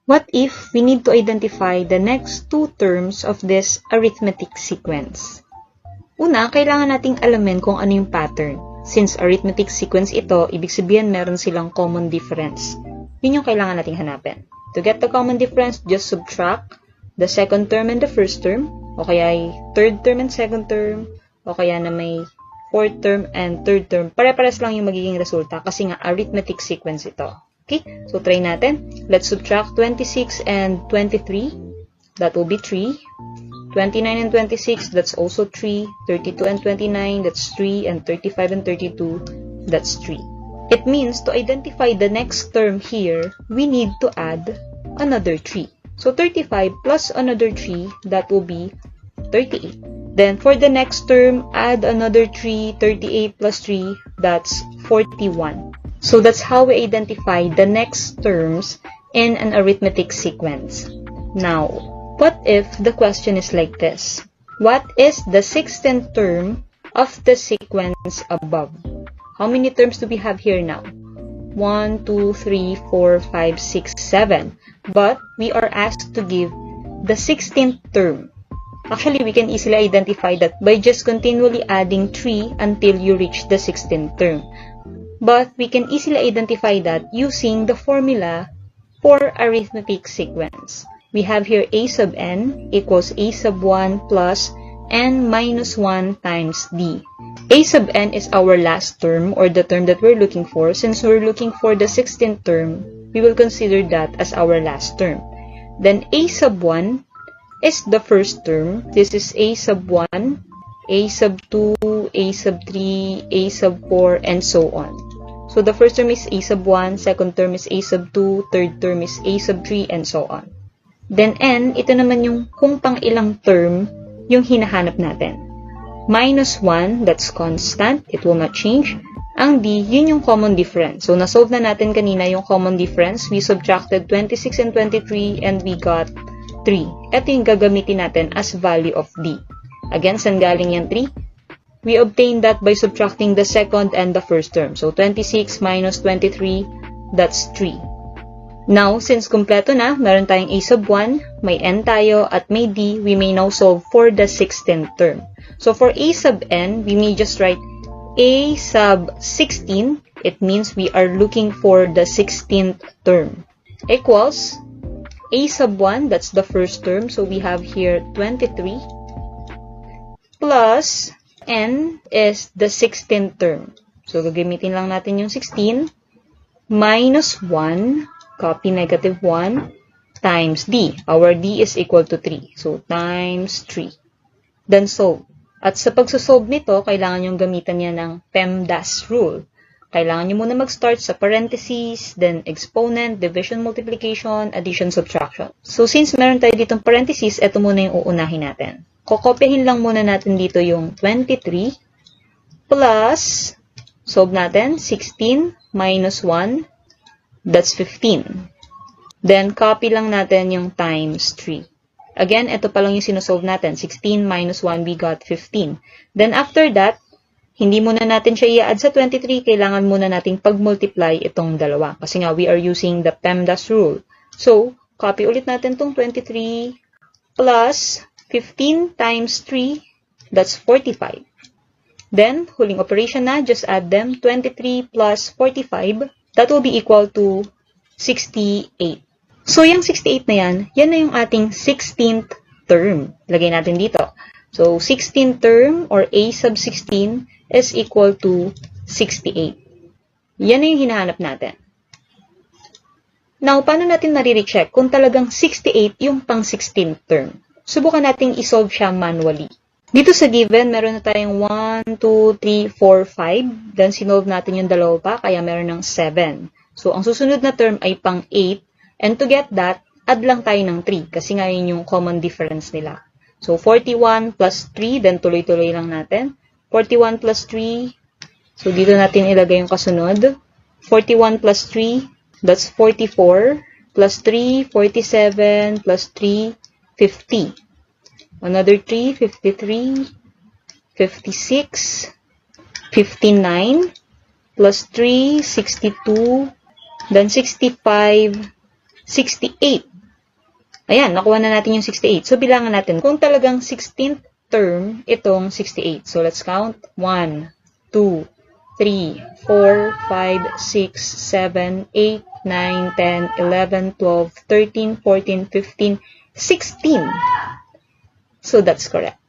What if we need to identify the next two terms of this arithmetic sequence? Una, kailangan nating alamin kung ano yung pattern. Since arithmetic sequence ito, ibig sabihin meron silang common difference. Yun yung kailangan nating hanapin. To get the common difference, just subtract the second term and the first term, o kaya ay third term and second term, o kaya na may fourth term and third term. Pare-pares lang yung magiging resulta kasi nga arithmetic sequence ito. Okay, so try natin. Let's subtract 26 and 23. That will be 3. 29 and 26, that's also 3. 32 and 29, that's 3. And 35 and 32, that's 3. It means to identify the next term here, we need to add another 3. So 35 plus another 3, that will be 38. Then for the next term, add another 3. 38 plus 3, that's 41. So that's how we identify the next terms in an arithmetic sequence. Now, what if the question is like this? What is the 16th term of the sequence above? How many terms do we have here now? 1, 2, 3, 4, 5, 6, 7. But we are asked to give the 16th term. Actually, we can easily identify that by just continually adding 3 until you reach the 16th term. But we can easily identify that using the formula for arithmetic sequence. We have here a sub n equals a sub 1 plus n minus 1 times d. A sub n is our last term or the term that we're looking for. Since we're looking for the 16th term, we will consider that as our last term. Then a sub 1 is the first term. This is a sub 1, a sub 2, a sub 3, a sub 4, and so on. So the first term is a sub 1, second term is a sub 2, third term is a sub 3, and so on. Then n, ito naman yung kung pang ilang term yung hinahanap natin. Minus 1, that's constant, it will not change. Ang d, yun yung common difference. So nasolve na natin kanina yung common difference. We subtracted 26 and 23 and we got 3. Ito yung gagamitin natin as value of d. Again, saan galing yung 3? We obtained that by subtracting the second and the first term. So 26 minus 23, that's 3. Now, since kumpleto na, meron tayong a sub 1, may n tayo, at may d, we may now solve for the 16th term. So for a sub n, we may just write a sub 16. It means we are looking for the 16th term. Equals a sub 1, that's the first term. So we have here 23 plus n is the 16th term. So, gagamitin lang natin yung 16 minus 1, copy negative 1, times d. Our d is equal to 3. So, times 3. Then solve. At sa pagsosolve nito, kailangan yung gamitan niya ng PEMDAS rule. Kailangan nyo muna mag-start sa parentheses, then exponent, division, multiplication, addition, subtraction. So, since meron tayo ditong parentheses, ito muna yung uunahin natin. Kokopyahin lang muna natin dito yung 23 plus, solve natin, 16 minus 1, that's 15. Then, copy lang natin yung times 3. Again, ito pa lang yung sinusolve natin. 16 minus 1, we got 15. Then, after that, hindi muna natin siya i-add sa 23, kailangan muna nating pag-multiply itong dalawa. Kasi nga, we are using the PEMDAS rule. So, copy ulit natin itong 23 plus 15 times 3, that's 45. Then, huling operation na, just add them. 23 plus 45, that will be equal to 68. So, yung 68 na yan na yung ating 16th term. Lagay natin dito. So, 16th term or a sub 16 is equal to 68. Yan na yung hinahanap natin. Now, paano natin nare-recheck kung talagang 68 yung pang 16th term? Subukan nating isolve siya manually. Dito sa given, meron na tayong 1, 2, 3, 4, 5. Then, sinolve natin yung dalawa pa, kaya meron ng 7. So, ang susunod na term ay pang 8. And to get that, add lang tayo ng 3. Kasi nga yun yung common difference nila. So, 41 plus 3. Then, tuloy-tuloy lang natin. 41 plus 3. So, dito natin ilagay yung kasunod. 41 plus 3. That's 44. Plus 3, 47. Plus 3, 50. Another 3, 53, 56, 59, plus 3, 62, then 65, 68. Ayan, nakuha na natin yung 68. So, bilangan natin. Kung talagang 16th term, itong 68. So, let's count. 1, 2, 3, 4, 5, 6, 7, 8, 9, 10, 11, 12, 13, 14, 15, 16. So, that's correct.